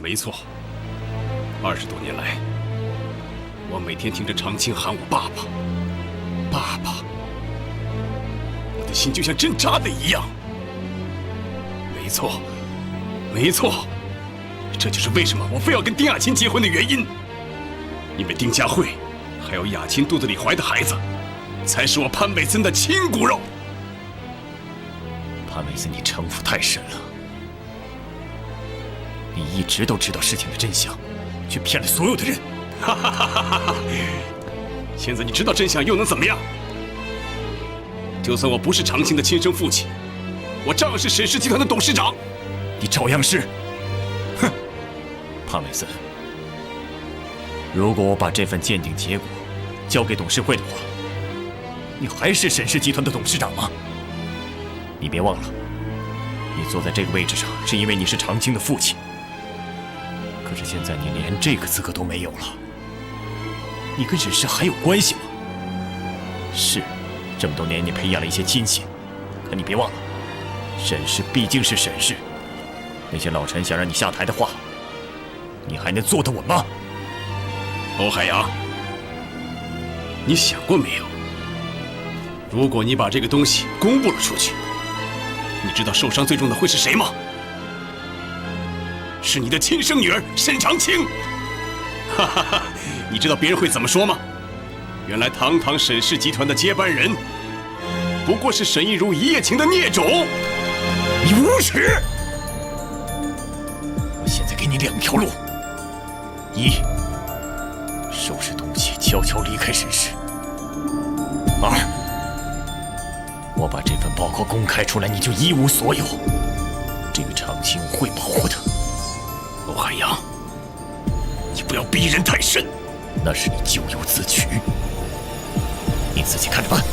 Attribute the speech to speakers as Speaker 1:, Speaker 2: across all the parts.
Speaker 1: 没错，20多年来，我每天听着长青喊我爸爸，爸爸，我的心就像针扎的一样。没错，没错，这就是为什么我非要跟丁雅琴结婚的原因。因为丁佳慧，还有雅琴肚子里怀的孩子，才是我潘美森的亲骨肉。
Speaker 2: 潘美森，你城府太深了。你一直都知道事情的真相，却骗了所有的人。
Speaker 1: 哈哈哈哈哈！现在你知道真相又能怎么样？就算我不是长青的亲生父亲，我照样是沈氏集团的董事长。
Speaker 2: 你照样是。哼，潘美森，如果我把这份鉴定结果交给董事会的话，你还是沈氏集团的董事长吗？你别忘了，你坐在这个位置上是因为你是长青的父亲。可是现在你连这个资格都没有了，你跟沈氏还有关系吗？是，这么多年你培养了一些亲戚，可你别忘了，沈氏毕竟是沈氏，那些老臣想让你下台的话，你还能坐得稳吗？
Speaker 1: 欧海洋，你想过没有？如果你把这个东西公布了出去，你知道受伤最重的会是谁吗？是你的亲生女儿沈长青。哈哈哈！你知道别人会怎么说吗？原来堂堂沈氏集团的接班人，不过是沈亦如一夜情的孽种。
Speaker 2: 你无耻！我现在给你2条路：一，收拾东西，悄悄离开沈氏；二，我把这份报告公开出来，你就一无所有。这个长青我会保护的。
Speaker 1: 欧海洋，你不要逼人太甚，
Speaker 2: 那是你咎由自取，你自己看着办。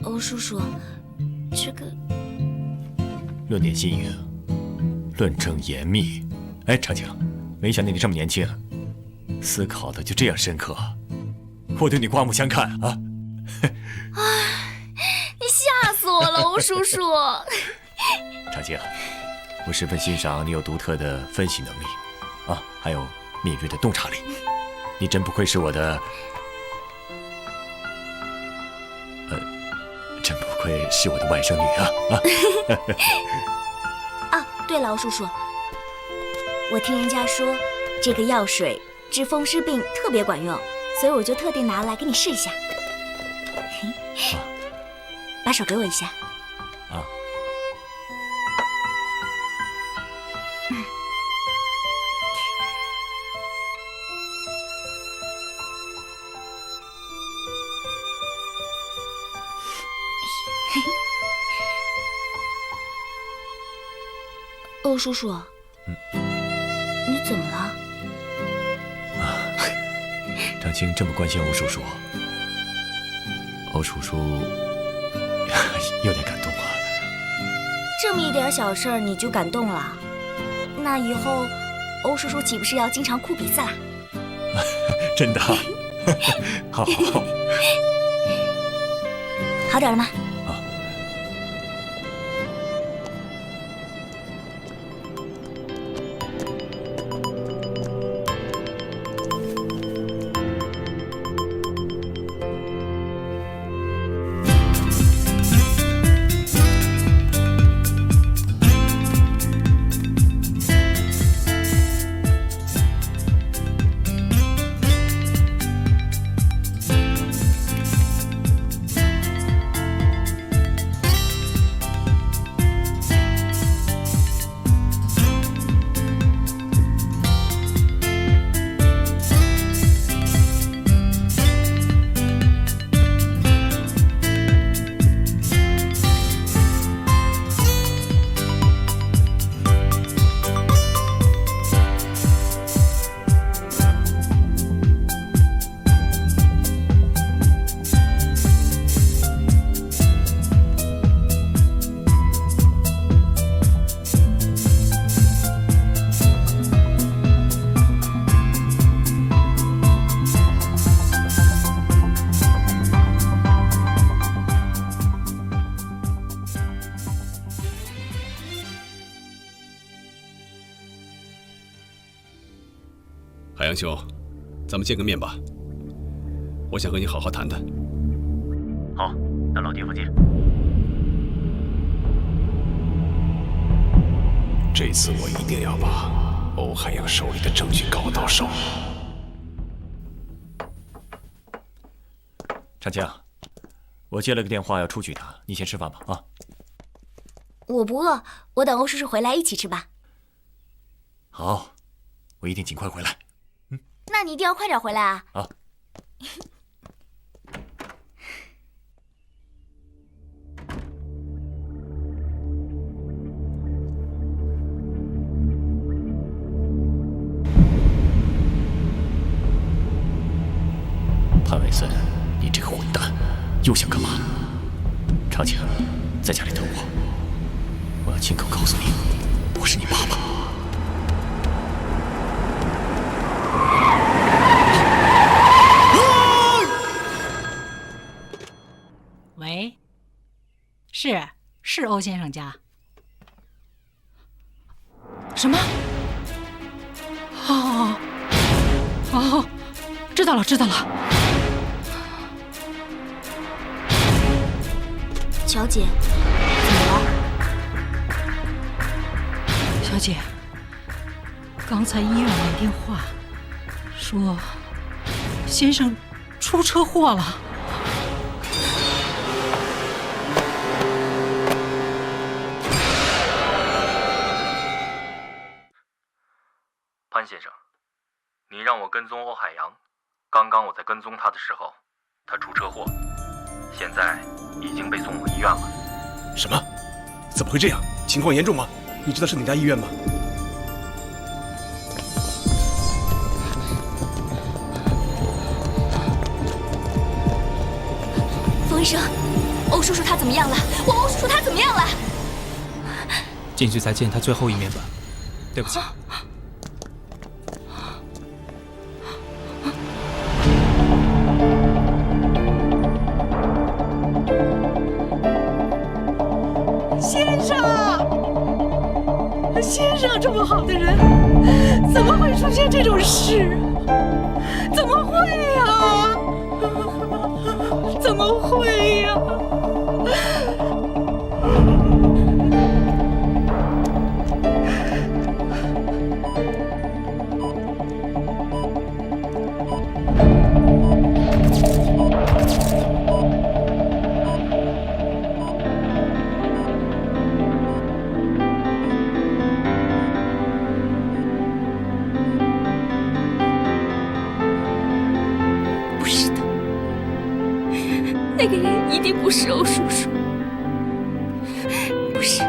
Speaker 3: 欧叔叔，这个
Speaker 2: 论点新颖，论证严密。哎，长青，没想到你这么年轻，思考的就这样深刻，我对你刮目相看啊！
Speaker 3: 你吓死我了，欧叔叔。
Speaker 2: 长青，我十分欣赏你有独特的分析能力，啊，还有敏锐的洞察力，你真不愧是我的。真不愧是我的外甥女啊！
Speaker 3: 啊，对了，欧叔叔，我听人家说这个药水治风湿病特别管用，所以我就特地拿来给你试一下。把手给我一下。
Speaker 2: 啊。
Speaker 3: 欧叔叔，你怎么了？
Speaker 2: 啊，长青这么关心欧叔叔，欧叔叔有点感动啊。
Speaker 3: 这么一点小事儿你就感动了？那以后欧叔叔岂不是要经常哭鼻子啦？
Speaker 2: 真的？好，
Speaker 3: 好点了吗？
Speaker 1: 海洋兄，咱们见个面吧，我想和你好好谈谈。
Speaker 2: 好，那老地方见。
Speaker 1: 这次我一定要把欧海洋手里的证据搞到手。
Speaker 2: 长青，我接了个电话要出去一趟，你先吃饭吧啊。
Speaker 3: 我不饿，我等欧叔叔回来一起吃吧。
Speaker 2: 好，我一定尽快回来。
Speaker 3: 那你一定要快点回来啊！
Speaker 2: 啊。潘伟森，你这个混蛋，又想干嘛？长青，在家里等我，我要亲口告诉你，我是你爸爸。
Speaker 4: 喂，是欧先生家。什么？哦，知道了。
Speaker 3: 小姐，怎么了？
Speaker 4: 小姐，刚才医院来电话，说先生出车祸了。
Speaker 5: 潘先生，你让我跟踪欧海洋，刚刚我在跟踪他的时候，他出车祸，现在已经被送往医院了。
Speaker 1: 什么？怎么会这样？情况严重吗？你知道是哪家医院吗？
Speaker 3: 冯医生，欧叔叔他怎么样了？问欧叔叔他怎么样了？
Speaker 6: 进去再见他最后一面吧。对不起。
Speaker 4: 先生这么好的人，怎么会出现这种事？怎么会呀？怎么会呀？
Speaker 3: 那个人一定不是欧叔叔，不是。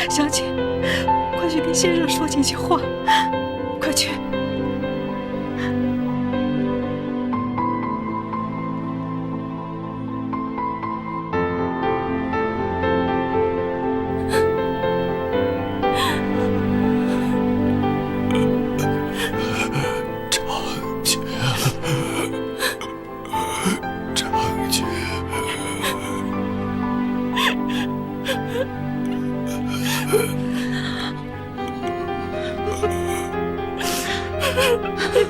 Speaker 4: 小姐，快去跟先生说几句话，快去。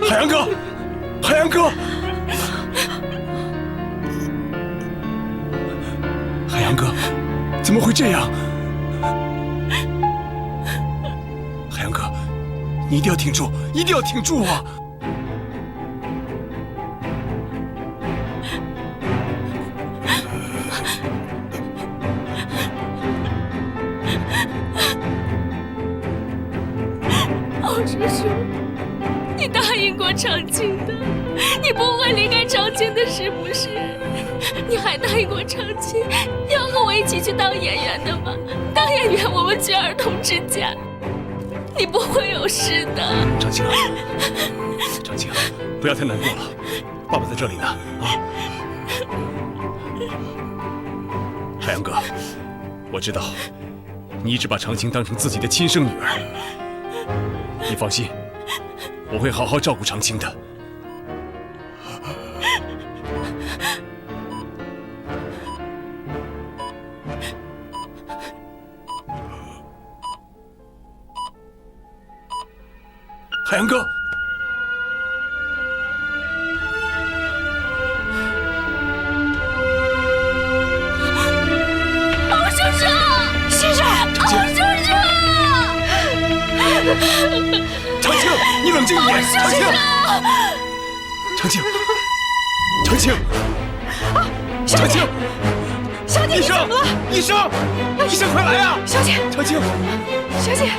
Speaker 1: 海洋哥，海洋哥，海洋哥，怎么会这样？海洋哥，你一定要挺住，一定要挺住啊！
Speaker 7: 欧叔叔，你答应过长青的，你不会离开长青的，是不是？你还答应过长青要和我一起去当演员的吗？当演员，我们去儿童之家，你不会有事的。
Speaker 1: 长青，长青，不要太难过了，爸爸在这里呢啊！海洋哥，我知道你一直把长青当成自己的亲生女儿。你放心，我会好好照顾长青的。海洋哥，
Speaker 7: 欧叔叔，先生，欧叔叔。
Speaker 1: 长青，你冷静一点。长青，长青，长青，长青，
Speaker 4: 小姐，
Speaker 1: 医生，医生，医生，快来呀！
Speaker 4: 小姐，
Speaker 1: 长青，
Speaker 4: 小姐，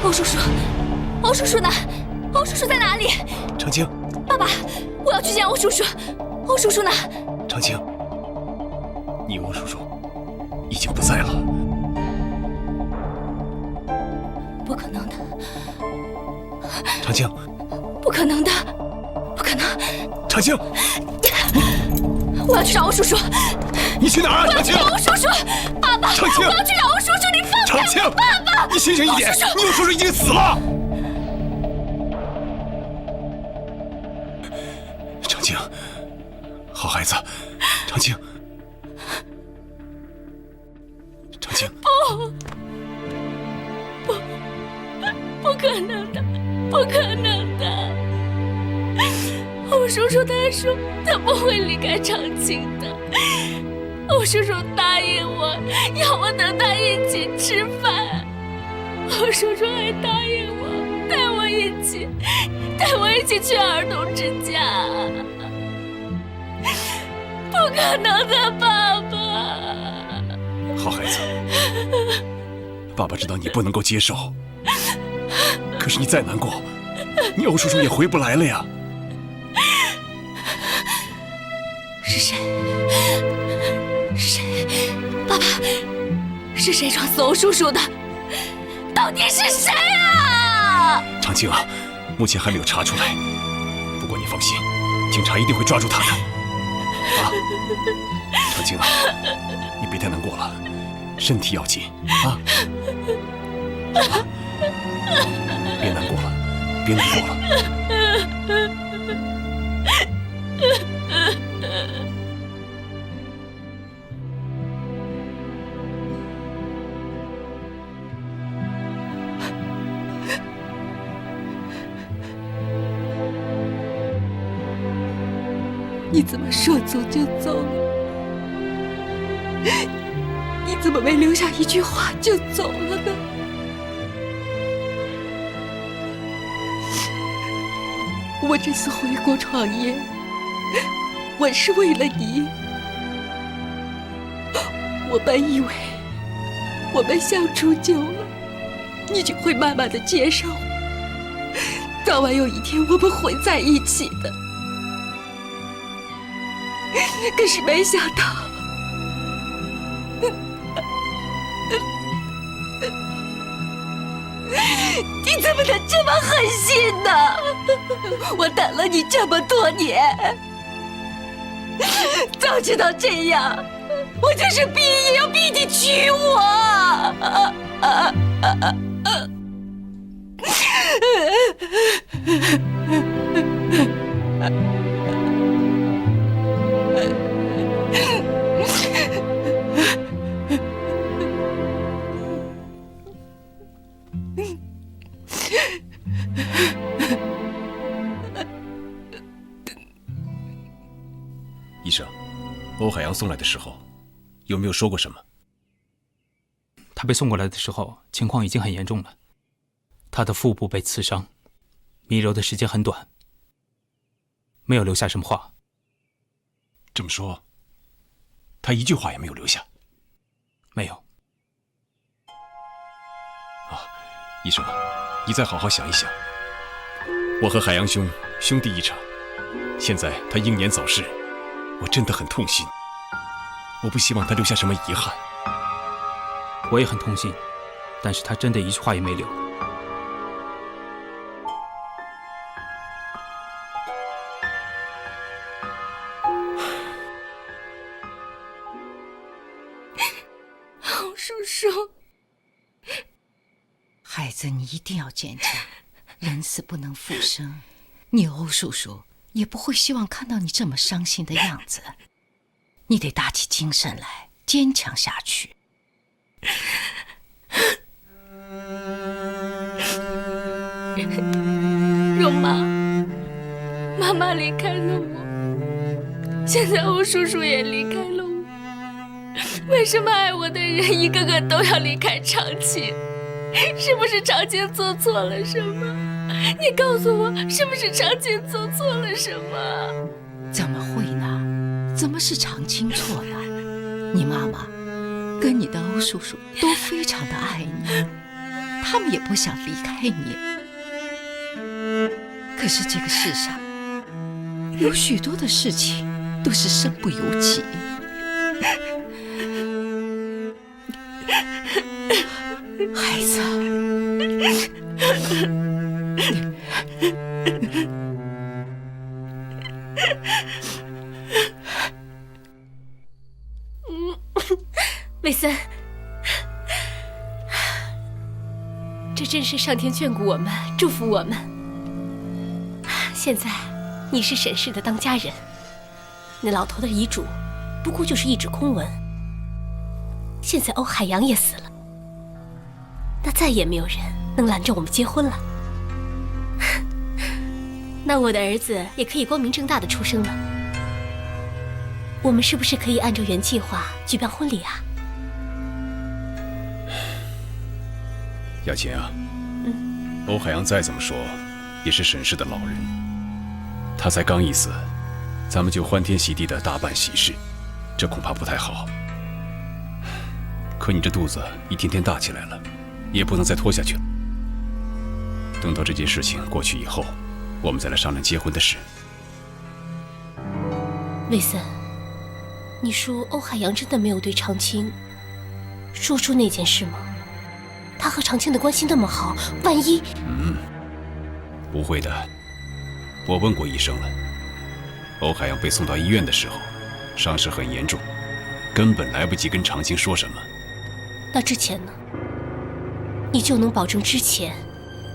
Speaker 7: 欧叔叔，欧叔叔呢？欧叔叔在哪里？
Speaker 1: 长青，
Speaker 7: 爸爸，我要去见欧叔叔。欧叔叔呢？
Speaker 1: 长青，你欧叔叔已经不在了。
Speaker 7: 不可能的，
Speaker 1: 长青，
Speaker 7: 不可能的，不可能！
Speaker 1: 长青，
Speaker 7: 我要去找欧叔叔。
Speaker 1: 你去哪儿啊？长青，
Speaker 7: 我要去找欧叔叔。爸爸，
Speaker 1: 长青，
Speaker 7: 我要去找欧叔叔，你放开！
Speaker 1: 长青，
Speaker 7: 爸爸，
Speaker 1: 你醒醒一点，你欧叔叔已经死了。长青，好孩子，长青，长青，
Speaker 7: 不可能的，不可能的！欧叔叔他说他不会离开长青的。欧叔叔答应我，要我等他一起吃饭。欧叔叔还答应我带我一起去儿童之家。不可能的，爸爸。
Speaker 1: 好孩子，爸爸知道你不能够接受，可是你再难过，你欧叔叔也回不来了呀。
Speaker 7: 是谁？谁？爸爸，是谁撞死欧叔叔的？到底是谁啊？
Speaker 1: 长青啊，目前还没有查出来，不过你放心，警察一定会抓住他的。啊，长青啊，你别太难过了，身体要紧啊！别难过了，别难过了。
Speaker 4: 你怎么说走就走了？你怎么没留下一句话就走了呢？我这次回国创业，我是为了你。我本以为我们相处久了，你就会慢慢的接受，早晚有一天我们会在一起的。可是没想到，你怎么能这么狠心呢？我等了你这么多年，早知道这样，我就是逼也要逼你娶我。
Speaker 1: 医生，欧海洋送来的时候，有没有说过什么？
Speaker 6: 他被送过来的时候，情况已经很严重了。他的腹部被刺伤，弥留的时间很短，没有留下什么话。
Speaker 1: 这么说，他一句话也没有留下？
Speaker 6: 没有。
Speaker 1: 医生，你再好好想一想。我和海洋兄弟一场，现在他英年早逝，我真的很痛心。我不希望他留下什么遗憾。
Speaker 6: 我也很痛心，但是他真的一句话也没留。
Speaker 7: 欧叔叔，
Speaker 4: 孩子，你一定要坚强，人死不能复生。你欧叔叔也不会希望看到你这么伤心的样子。你得打起精神来，坚强下去。
Speaker 7: 荣妈，妈妈离开了我，现在欧叔叔也离开了我。为什么爱我的人一个个都要离开长青？是不是长青做错了什么？你告诉我，是不是长青做错了什么？
Speaker 4: 怎么会呢？怎么是长青错了？你妈妈跟你的欧叔叔都非常的爱你，他们也不想离开你。可是这个世上有许多的事情都是身不由己。孩子，
Speaker 7: 魏森，这真是上天眷顾我们，祝福我们。现在你是沈氏的当家人，那老头的遗嘱不过就是一纸空文。现在欧海洋也死了，那再也没有人能拦着我们结婚了。那我的儿子也可以光明正大的出生了。我们是不是可以按照原计划举办婚礼啊？
Speaker 1: 雅琴啊，欧海洋再怎么说也是沈氏的老人，他才刚一死，咱们就欢天喜地的大办喜事，这恐怕不太好。可你这肚子一天天大起来了，也不能再拖下去了。等到这件事情过去以后，我们再来商量结婚的事。
Speaker 7: 魏森，你说欧海洋真的没有对长青说出那件事吗？他和长青的关系那么好，万一……
Speaker 1: 不会的。我问过医生了，欧海洋被送到医院的时候，伤势很严重，根本来不及跟长青说什么。
Speaker 7: 那之前呢？你就能保证之前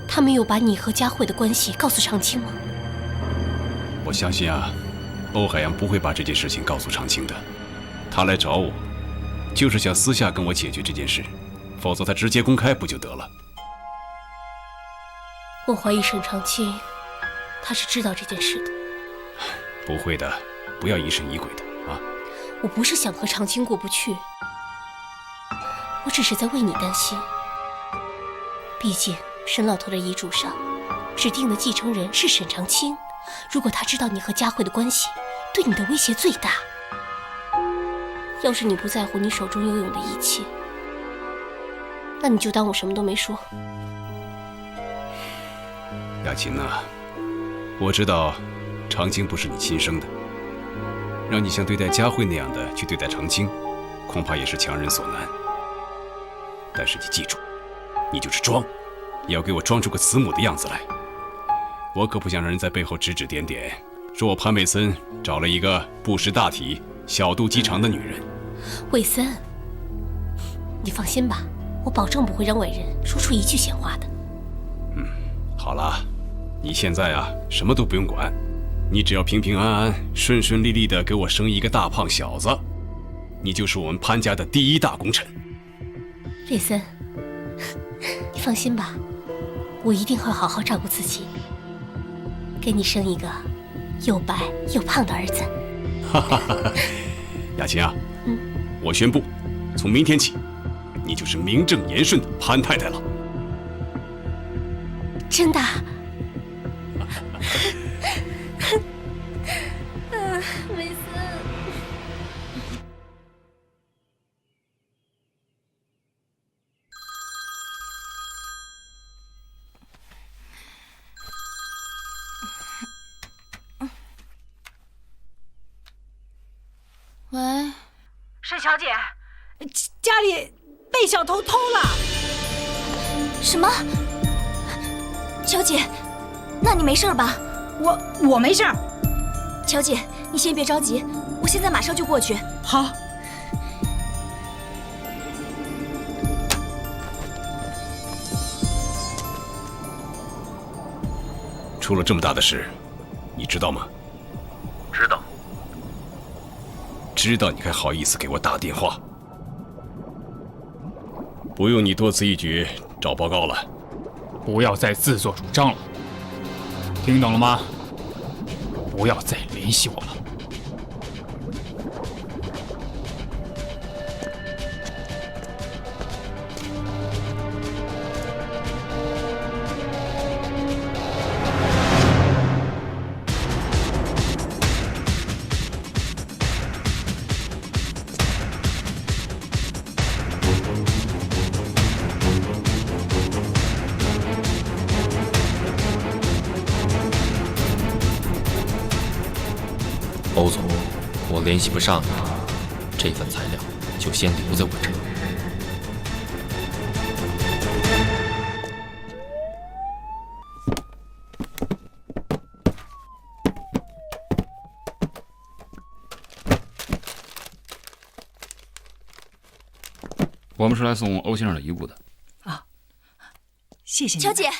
Speaker 7: 他没有把你和佳慧的关系告诉长青吗？
Speaker 1: 我相信啊，欧海洋不会把这件事情告诉长青的。他来找我，就是想私下跟我解决这件事，否则他直接公开不就得了？
Speaker 7: 我怀疑沈长青，他是知道这件事的。
Speaker 1: 不会的，不要疑神疑鬼的啊！
Speaker 7: 我不是想和长青过不去，我只是在为你担心。毕竟沈老头的遗嘱上指定的继承人是沈长青，如果他知道你和佳慧的关系，对你的威胁最大。要是你不在乎你手中拥有的一切，那你就当我什么都没说。
Speaker 1: 雅琴啊，我知道长青不是你亲生的，让你像对待佳慧那样的去对待长青，恐怕也是强人所难。但是你记住，你就是装，也要给我装出个慈母的样子来。我可不想让人在背后指指点点，说我潘美森找了一个不识大体、小肚鸡肠的女人。
Speaker 7: 魏森，你放心吧，我保证不会让伟人说出一句闲话的。
Speaker 1: 好了，你现在啊什么都不用管，你只要平平安安、顺顺利利的给我生一个大胖小子，你就是我们潘家的第一大功臣。
Speaker 7: 魏森，你放心吧，我一定会好好照顾自己，给你生一个又白又胖的儿子。
Speaker 1: 雅琴啊，我宣布，从明天起，你就是名正言顺的潘太太了。
Speaker 7: 真的？梅森。喂，
Speaker 8: 沈小姐，家里被小偷偷了。
Speaker 3: 什么？乔姐，那你没事吧？
Speaker 8: 我没事儿。
Speaker 3: 乔姐，你先别着急，我现在马上就过去。
Speaker 8: 好。
Speaker 1: 出了这么大的事，你知道吗？
Speaker 5: 知道。
Speaker 1: 知道你还好意思给我打电话？不用你多此一举找报告了。
Speaker 6: 不要再自作主张了，听懂了吗？不要再联系我了。
Speaker 5: 欧总，我联系不上你，这份材料就先留在我这儿。
Speaker 9: 我们是来送欧先生的遗物的。
Speaker 8: 啊，谢谢你。
Speaker 3: 乔姐，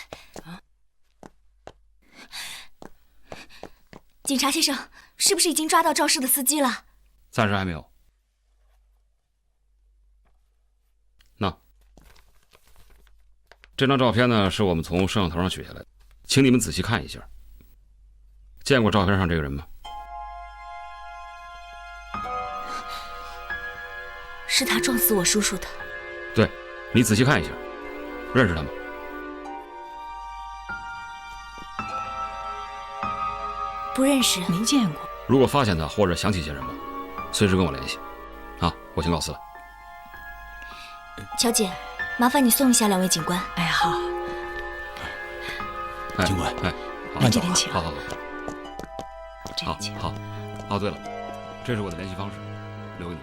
Speaker 3: 警察先生，是不是已经抓到肇事的司机了？
Speaker 9: 暂时还没有。那这张照片呢，是我们从摄像头上取下来的，请你们仔细看一下。见过照片上这个人吗？
Speaker 3: 是他撞死我叔叔的。
Speaker 9: 对，你仔细看一下，认识他吗？
Speaker 3: 不认识，
Speaker 8: 没见过。
Speaker 9: 如果发现他或者想起些什么，随时跟我联系。啊，我先告辞了。
Speaker 3: 乔姐，麻烦你送一下两位警官。
Speaker 8: 哎，好。
Speaker 1: 警官，
Speaker 9: 哎，
Speaker 8: 慢走啊。
Speaker 9: 好。好。哦，对了，这是我的联系方式，留给你。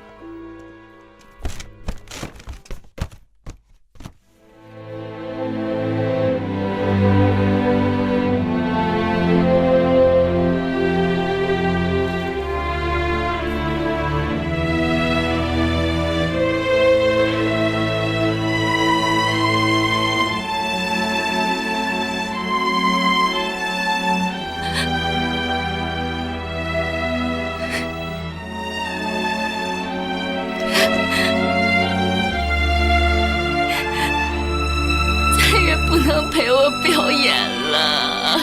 Speaker 7: 我表演了。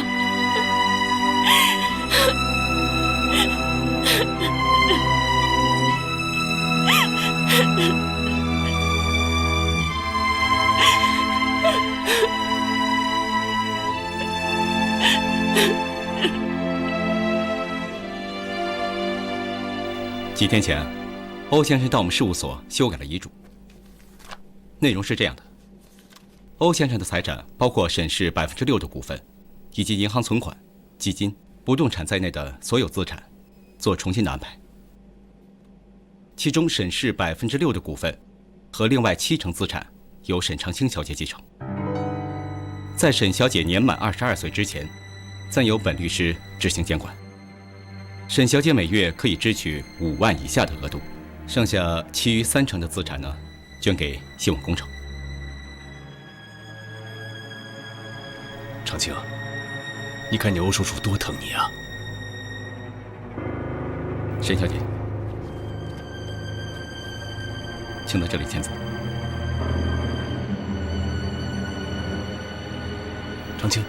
Speaker 10: 几天前，欧先生到我们事务所修改了遗嘱，内容是这样的：欧先生的财产包括沈氏6%的股份，以及银行存款、基金、不动产在内的所有资产，做重新的安排。其中沈氏6%的股份和另外70%资产由沈长青小姐继承。在沈小姐年满22岁之前，暂由本律师执行监管。沈小姐每月可以支取5万以下的额度，剩下其余30%的资产呢，捐给新闻工程。
Speaker 1: 长青，你看你欧叔叔多疼你啊！
Speaker 10: 沈小姐，请到这里签字。
Speaker 1: 长青。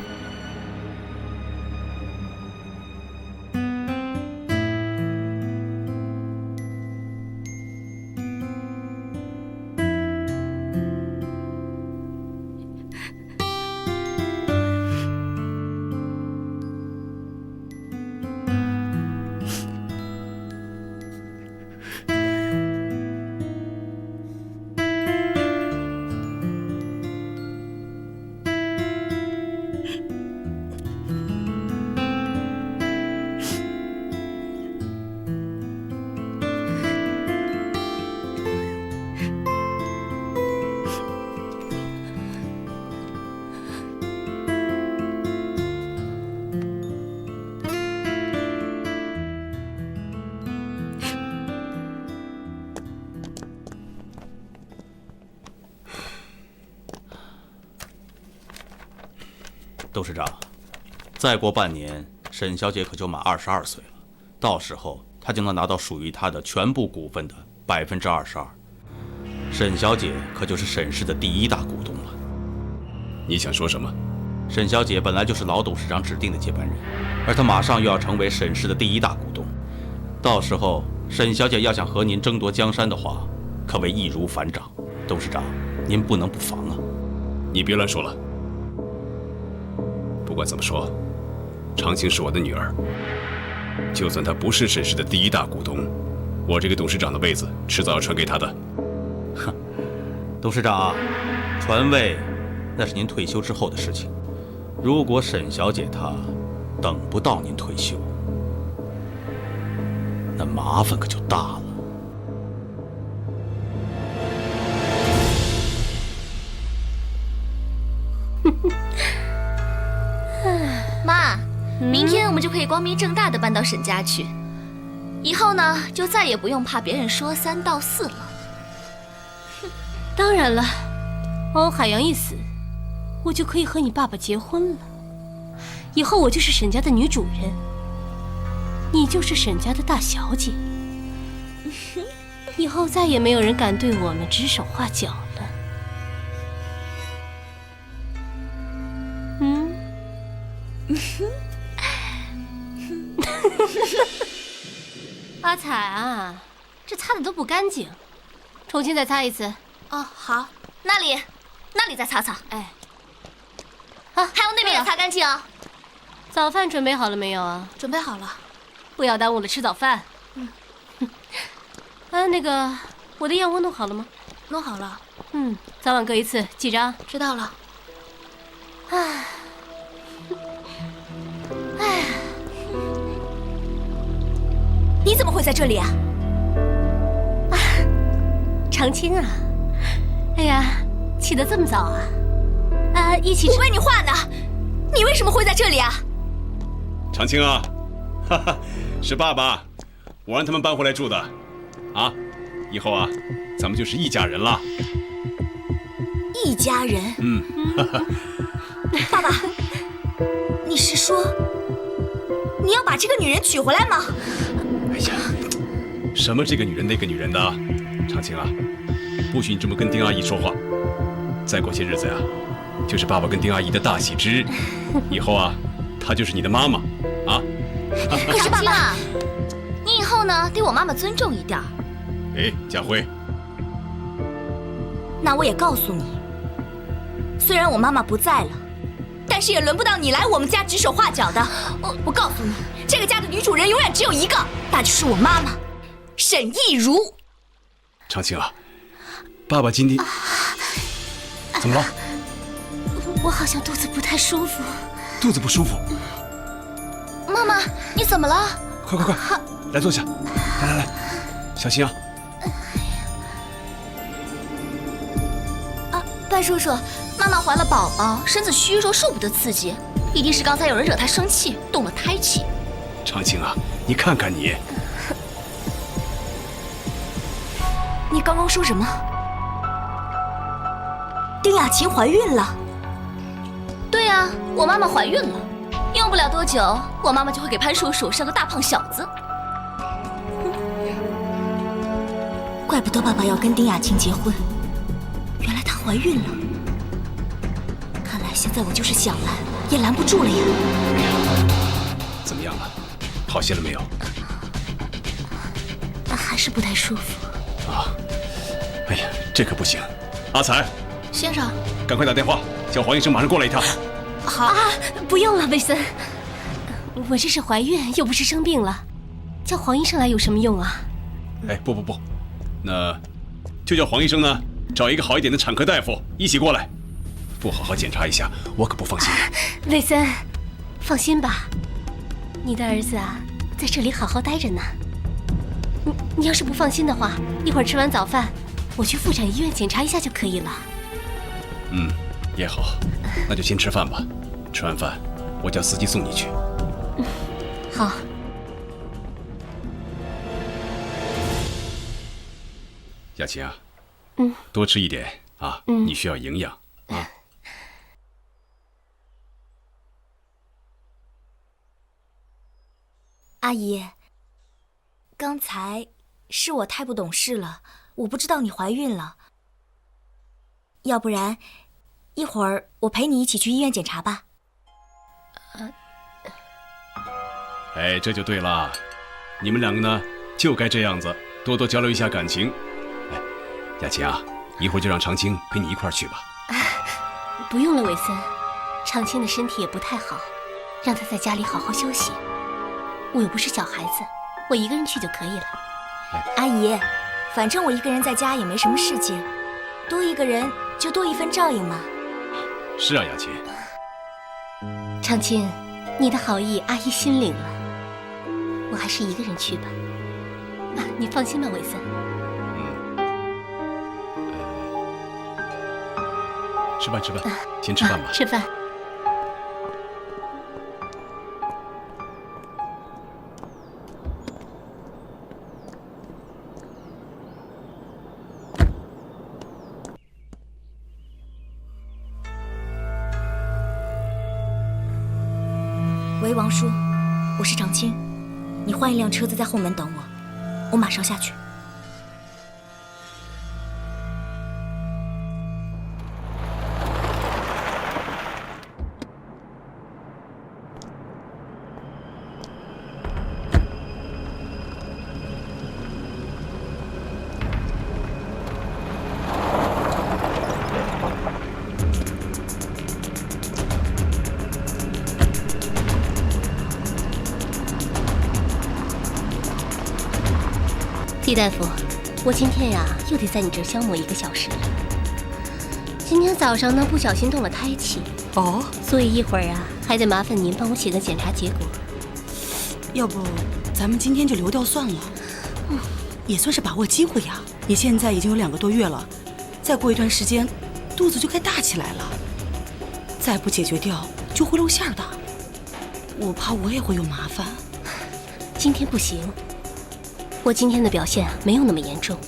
Speaker 11: 董事长，再过半年，沈小姐可就满22岁了，到时候她就能拿到属于她的全部股份的22%。沈小姐可就是沈氏的第1大股东了。
Speaker 1: 你想说什么？
Speaker 11: 沈小姐本来就是老董事长指定的接班人，而她马上又要成为沈氏的第1大股东，到时候沈小姐要想和您争夺江山的话，可谓易如反掌。董事长，您不能不防啊！
Speaker 1: 你别乱说了。不管怎么说，长青是我的女儿，就算她不是沈氏的第1大股东，我这个董事长的位子迟早要传给她的。
Speaker 11: 哼，董事长，传位那是您退休之后的事情。如果沈小姐她等不到您退休，那麻烦可就大了。
Speaker 7: 妈，明天我们就可以光明正大的搬到沈家去，以后呢，就再也不用怕别人说3道4了。
Speaker 8: 当然了，欧海洋一死，我就可以和你爸爸结婚了。以后我就是沈家的女主人，你就是沈家的大小姐。以后再也没有人敢对我们指手画脚了。阿彩啊，这擦的都不干净，重新再擦一次。
Speaker 7: 哦，好，那里再擦擦。
Speaker 8: 哎，
Speaker 7: 啊，还有那边也擦干净啊。
Speaker 8: 早饭准备好了没有啊？
Speaker 7: 准备好了，
Speaker 8: 不要耽误了吃早饭。那个，我的燕窝弄好了吗？
Speaker 7: 弄好了。
Speaker 8: 早晚各一次，记着啊。
Speaker 7: 知道了。
Speaker 8: 唉。
Speaker 3: 你怎么会在这里啊？
Speaker 8: 长青啊，哎呀，起得这么早啊？一起。
Speaker 3: 我问你话呢，你为什么会在这里啊？
Speaker 1: 长青啊，哈哈，是爸爸，我让他们搬回来住的，啊，以后啊，咱们就是一家人了。
Speaker 3: 一家人？
Speaker 1: 哈哈。
Speaker 3: 爸爸，你是说你要把这个女人娶回来吗？
Speaker 1: 哎呀，什么这个女人那个女人的，长青啊，不许你这么跟丁阿姨说话。再过些日子呀，就是爸爸跟丁阿姨的大喜之日。以后啊，她就是你的妈妈啊。
Speaker 3: 可是爸爸，你以后呢，对我妈妈尊重一点。
Speaker 1: 哎，家辉，
Speaker 3: 那我也告诉你，虽然我妈妈不在了，但是也轮不到你来我们家指手画脚的。我告诉你，这个家的女主人永远只有一个，那就是我妈妈，沈亦如。
Speaker 1: 长青啊，爸爸今天怎么了？
Speaker 8: 我好像肚子不太舒服。
Speaker 1: 肚子不舒服？
Speaker 3: 妈妈，你怎么了？
Speaker 1: 快，来坐下。来，小心啊！
Speaker 3: 范叔叔，妈妈怀了宝宝，身子虚弱，受不得刺激，一定是刚才有人惹她生气，动了胎气。
Speaker 1: 长青啊，你看看你，
Speaker 3: 你刚刚说什么？丁雅琴怀孕了？对啊，我妈妈怀孕了，用不了多久，我妈妈就会给潘叔叔生个大胖小子。怪不得爸爸要跟丁雅琴结婚，原来她怀孕了。看来现在我就是想拦，也拦不住了呀。
Speaker 1: 怎么样了？好些了没有？
Speaker 3: 还是不太舒服。
Speaker 1: 啊！哎呀，这可不行！阿才，
Speaker 3: 先生，
Speaker 1: 赶快打电话叫黄医生马上过来一趟。
Speaker 8: 好啊，不用了，魏森。我这是怀孕，又不是生病了，叫黄医生来有什么用啊？
Speaker 1: 哎，不，那就叫黄医生呢，找一个好一点的产科大夫一起过来。不好好检查一下，我可不放心。
Speaker 8: 魏森，放心吧，你的儿子啊，在这里好好待着呢。你要是不放心的话，一会儿吃完早饭，我去妇产医院检查一下就可以了。
Speaker 1: 也好，那就先吃饭吧。吃完饭，我叫司机送你去。
Speaker 8: 好。
Speaker 1: 雅琴啊，多吃一点啊，你需要营养啊。
Speaker 3: 阿姨，刚才是我太不懂事了，我不知道你怀孕了。要不然，一会儿我陪你一起去医院检查吧。
Speaker 1: 哎，这就对了，你们两个呢，就该这样子，多多交流一下感情。哎，雅琴啊，一会儿就让长青陪你一块儿去吧。
Speaker 8: 不用了，韦森，长青的身体也不太好，让他在家里好好休息。我又不是小孩子，我一个人去就可以了。
Speaker 3: 阿姨，反正我一个人在家也没什么事情，多一个人就多一份照应嘛。
Speaker 1: 是啊，雅琴。
Speaker 8: 长青，你的好意阿姨心领了，我还是一个人去吧。你放心吧，韦森。
Speaker 1: 吃饭，先吃饭吧。
Speaker 8: 吃饭。
Speaker 3: 喂，王叔，我是长青，你换一辆车子在后门等我，我马上下去。
Speaker 8: 李大夫，我今天呀又得在你这儿消磨1个小时了。今天早上呢不小心动了胎气，所以一会儿啊还得麻烦您帮我写个检查结果。
Speaker 12: 要不咱们今天就留掉算了，也算是把握机会呀。你现在已经有2个多月了，再过一段时间，肚子就该大起来了，再不解决掉就会露馅的。我怕我也会有麻烦。
Speaker 8: 今天不行。我今天的表现没有那么严重，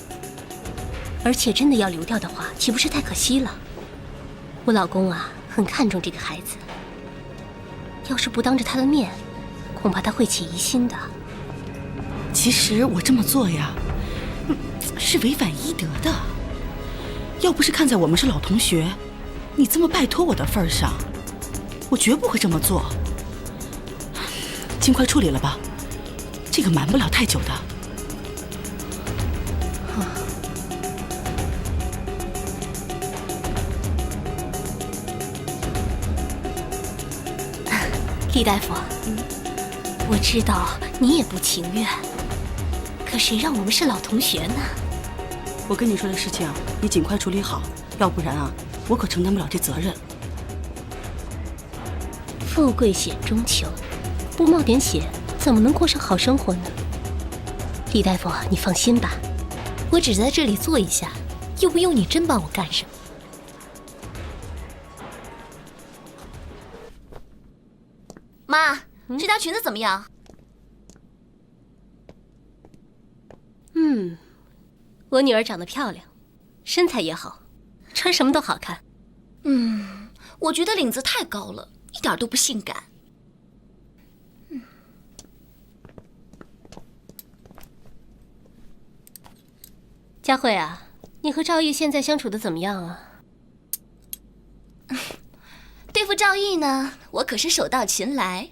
Speaker 8: 而且真的要流掉的话，岂不是太可惜了？我老公啊，很看重这个孩子，要是不当着他的面，恐怕他会起疑心的。
Speaker 12: 其实我这么做呀，是违反医德的。要不是看在我们是老同学，你这么拜托我的份上，我绝不会这么做。尽快处理了吧，这个瞒不了太久的。
Speaker 8: 李大夫，我知道你也不情愿，可谁让我们是老同学呢？
Speaker 12: 我跟你说的事情，你尽快处理好，要不然啊，我可承担不了这责任。
Speaker 8: 富贵险中求，不冒点险，怎么能过上好生活呢？李大夫，你放心吧，我只在这里坐一下，又不用你真帮我干什么。
Speaker 3: 妈，这条裙子怎么样？
Speaker 8: 我女儿长得漂亮，身材也好，穿什么都好看。
Speaker 3: 我觉得领子太高了，一点都不性感。
Speaker 8: 佳慧啊，你和赵毅现在相处的怎么样啊？
Speaker 3: 对付赵毅呢，我可是手到擒来。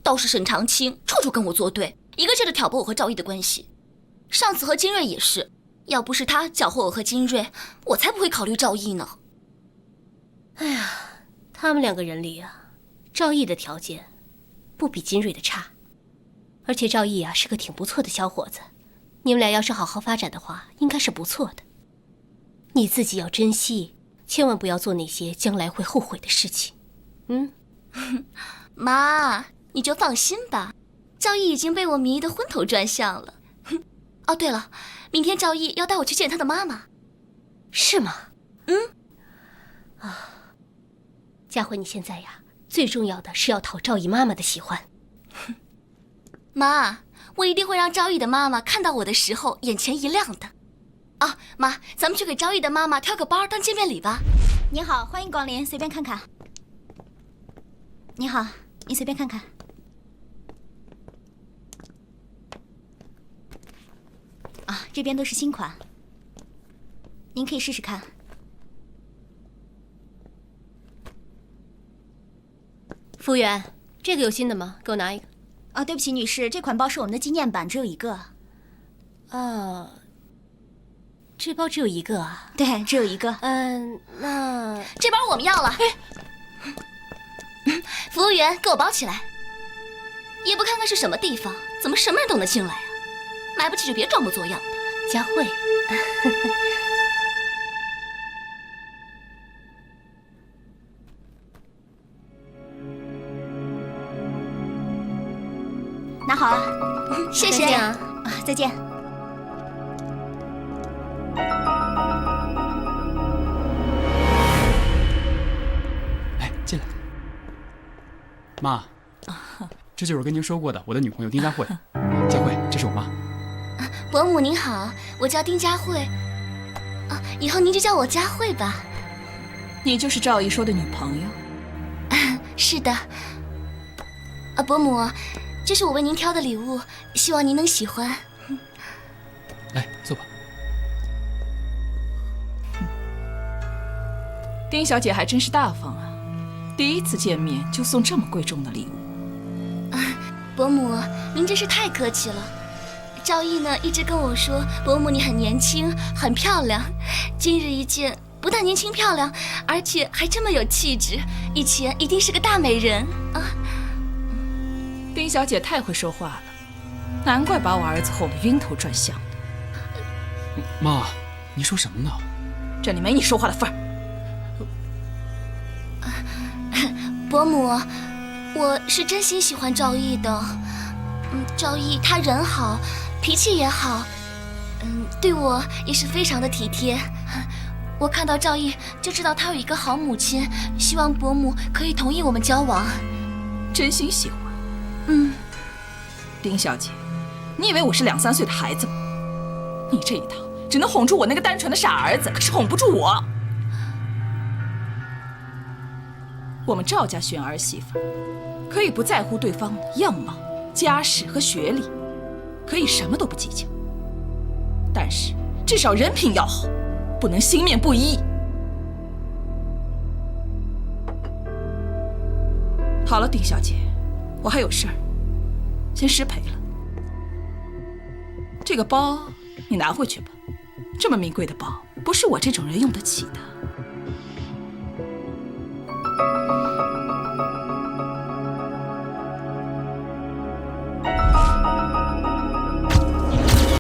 Speaker 3: 倒是沈长清处处跟我作对，一个劲的挑拨我和赵毅的关系。上次和金瑞也是，要不是他搅和我和金瑞，我才不会考虑赵毅呢。
Speaker 8: 哎呀，他们两个人里啊，赵毅的条件不比金瑞的差，而且赵毅啊是个挺不错的小伙子，你们俩要是好好发展的话，应该是不错的。你自己要珍惜，千万不要做那些将来会后悔的事情。
Speaker 3: 妈，你就放心吧，赵毅已经被我迷得昏头转向了。哦，对了，明天赵毅要带我去见他的妈妈。
Speaker 8: 是吗？佳慧，你现在呀，最重要的是要讨赵毅妈妈的喜欢。
Speaker 3: 妈，我一定会让赵毅的妈妈看到我的时候眼前一亮的。啊，妈，咱们去给赵毅的妈妈挑个包当见面礼吧。
Speaker 13: 你好，欢迎光临，随便看看。你好，你随便看看。啊，这边都是新款，您可以试试看。
Speaker 8: 服务员，这个有新的吗？给我拿一个。
Speaker 13: 啊，对不起，女士，这款包是我们的纪念版，只有一个。
Speaker 8: 这包只有一个啊？
Speaker 13: 对，只有一个。
Speaker 8: 那
Speaker 3: 这包我们要了。服务员，给我包起来。也不看看是什么地方，怎么什么人都能进来啊？买不起就别装模作样的。
Speaker 8: 佳慧。
Speaker 13: 拿好了，
Speaker 3: 谢谢。
Speaker 8: 再见啊！
Speaker 13: 再见。
Speaker 14: 来，进来。妈，这就是我跟您说过的我的女朋友丁佳慧。佳慧，这是我妈。
Speaker 3: 伯母您好，我叫丁佳慧。以后您就叫我佳慧吧。
Speaker 12: 你就是赵毅说的女朋友？
Speaker 3: 是的。伯母，这是我为您挑的礼物，希望您能喜欢。
Speaker 14: 来，坐吧。
Speaker 15: 丁小姐还真是大方啊，第一次见面就送这么贵重的礼物。
Speaker 3: 伯母，您真是太客气了。赵毅呢，一直跟我说，伯母你很年轻，很漂亮。今日一见，不但年轻漂亮，而且还这么有气质，以前一定是个大美人啊。
Speaker 15: 丁小姐太会说话了，难怪把我儿子哄得晕头转向的。
Speaker 14: 妈，你说什么呢？
Speaker 15: 这里没你说话的份儿。
Speaker 3: 伯母，我是真心喜欢赵毅的。赵毅他人好，脾气也好，对我也是非常的体贴。我看到赵毅就知道他有一个好母亲，希望伯母可以同意我们交往。
Speaker 15: 真心喜欢？丁小姐，你以为我是2、3岁的孩子吗？你这一套只能哄住我那个单纯的傻儿子，可是哄不住我。我们赵家选儿媳妇，可以不在乎对方的样貌、家世和学历，可以什么都不计较，但是至少人品要好，不能心面不一。好了，丁小姐，我还有事儿，先失陪了。这个包你拿回去吧，这么名贵的包不是我这种人用得起的。